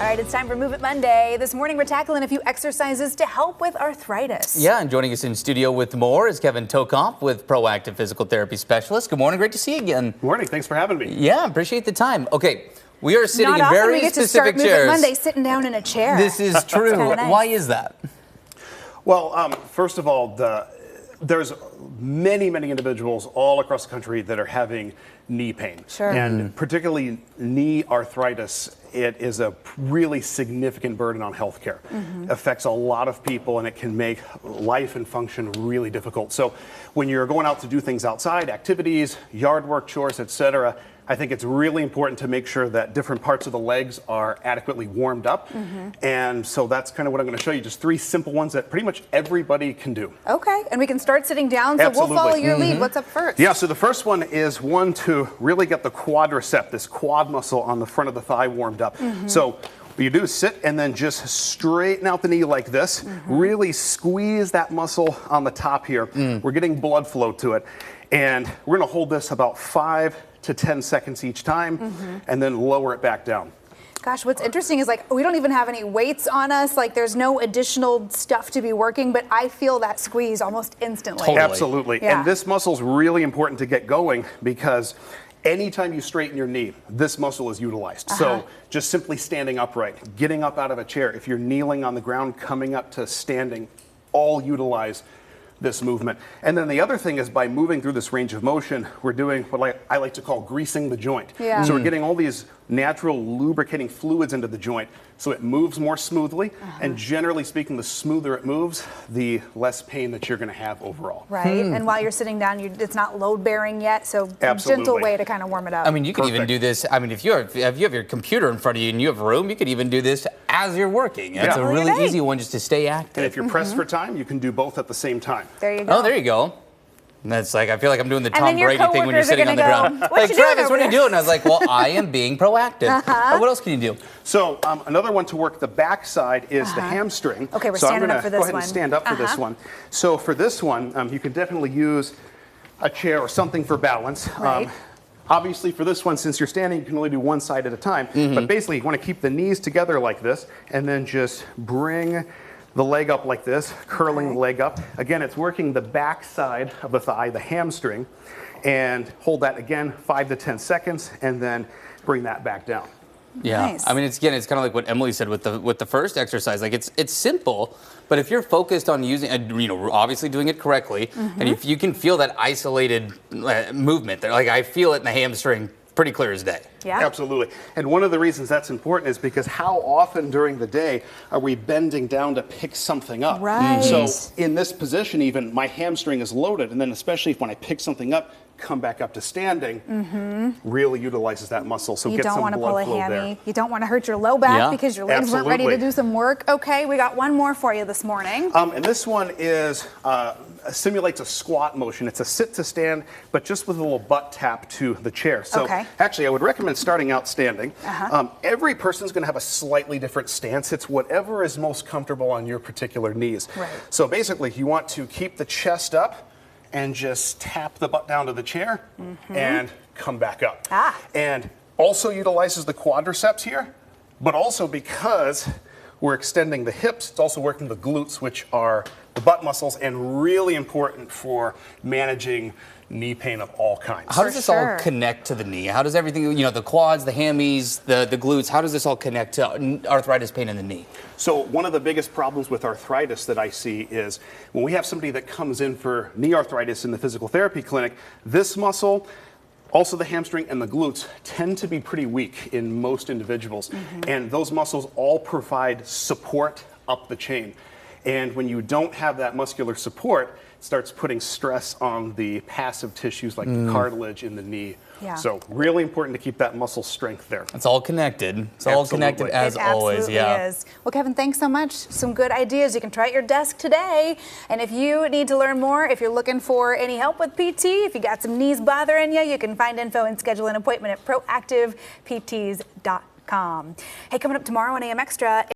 All right, it's time for Move It Monday. This morning, we're tackling a few exercises to help with arthritis. Yeah, and joining us in studio with more is Kevin Tokoff with Proactive Physical Therapy Specialist. Good morning, great to see you again. Morning, thanks for having me. Yeah, appreciate the time. Okay, we are sitting in very we get specific to start chairs. Move It Monday sitting down in a chair. This is true. Nice. Why is that? Well, first of all, there's many individuals all across the country that are having knee pain. Sure. And particularly knee arthritis, it is a really significant burden on healthcare. Affects a lot of people, and it can make life and function really difficult. So when you're going out to do things outside, activities, yard work, chores, etc., I think it's really important to make sure that different parts of the legs are adequately warmed up. And so that's kind of what I'm going to show you, just 3 simple ones that pretty much everybody can do. Okay, and we can start sitting down, so Absolutely. we'll follow your lead. What's up first? Yeah, so the first one is one to really get the quadricep, this quad muscle on the front of the thigh warmed up. So what you do is sit and then just straighten out the knee like this. Really squeeze that muscle on the top here. We're getting blood flow to it. And we're going to hold this about 5 to 10 seconds each time, and then lower it back down. Gosh, what's interesting is like we don't even have any weights on us. Like there's no additional stuff to be working, but I feel that squeeze almost instantly. Totally. Absolutely. Yeah. And this muscle is really important to get going because anytime you straighten your knee, this muscle is utilized. So just simply standing upright, getting up out of a chair, if you're kneeling on the ground, coming up to standing, all utilize this movement. And then the other thing is by moving through this range of motion, we're doing what I like to call greasing the joint. Yeah. So we're getting all these natural lubricating fluids into the joint so it moves more smoothly. And generally speaking, the smoother it moves, the less pain that you're going to have overall. Right, and while you're sitting down, it's not load bearing yet, so a Absolutely. gentle way to kind of warm it up. I mean, you could even do this. I mean, if you have your computer in front of you and you have room, you could even do this as you're working. It's a really easy one just to stay active. And if you're pressed for time, you can do both at the same time. There you go. Oh, there you go. And that's like, I feel like I'm doing the then Tom your Brady thing when you're coworkers are sitting on the gonna ground. go, "What Like, you doing Travis, over what are you there?" doing? I was like, well, I am being proactive. What else can you do? So another one to work the back side is the hamstring. Okay, we're so standing I'm up for gonna this go ahead one. and stand up for this one. So for this one, you can definitely use a chair or something for balance. Right. Obviously, for this one, since you're standing, you can only do one side at a time. But basically, you want to keep the knees together like this, and then just bring the leg up like this, curling the leg up. Again, it's working the back side of the thigh, the hamstring, and hold that again 5 to 10 seconds, and then bring that back down. Yeah, Nice. I mean, it's kind of like what Emily said with the first exercise. Like it's simple, but if you're focused on using, obviously doing it correctly, and if you can feel that isolated movement there, like I feel it in the hamstring, pretty clear as day. Yeah. Absolutely. And one of the reasons that's important is because how often during the day are we bending down to pick something up? Right. So in this position even, my hamstring is loaded, and then especially when I pick something up, come back up to standing, really utilizes that muscle. So You get don't some want to pull blood a flow hammy. there. You don't want to hurt your low back Yeah. because your legs weren't ready to Absolutely. do some work. Okay, we got one more for you this morning. And this one is simulates a squat motion. It's a sit to stand, but just with a little butt tap to the chair. So actually, I would recommend starting out standing. Every person's going to have a slightly different stance. It's whatever is most comfortable on your particular knees. Right. So basically, you want to keep the chest up and just tap the butt down to the chair and come back up. And also utilizes the quadriceps here, but also because we're extending the hips, it's also working the glutes, which are the butt muscles and really important for managing knee pain of all kinds. How does this all connect to the knee? How does everything, the quads, the hammies, the glutes, how does this all connect to arthritis pain in the knee? So one of the biggest problems with arthritis that I see is when we have somebody that comes in for knee arthritis in the physical therapy clinic, this muscle, also the hamstring and the glutes, tend to be pretty weak in most individuals. And those muscles all provide support up the chain. And when you don't have that muscular support, it starts putting stress on the passive tissues like the cartilage in the knee. So really important to keep that muscle strength there. It's all connected. It's all connected as always. It absolutely is. Well, Kevin, thanks so much. Some good ideas. You can try at your desk today. And if you need to learn more, if you're looking for any help with PT, if you got some knees bothering you, you can find info and schedule an appointment at proactivepts.com. Hey, coming up tomorrow on AM Extra.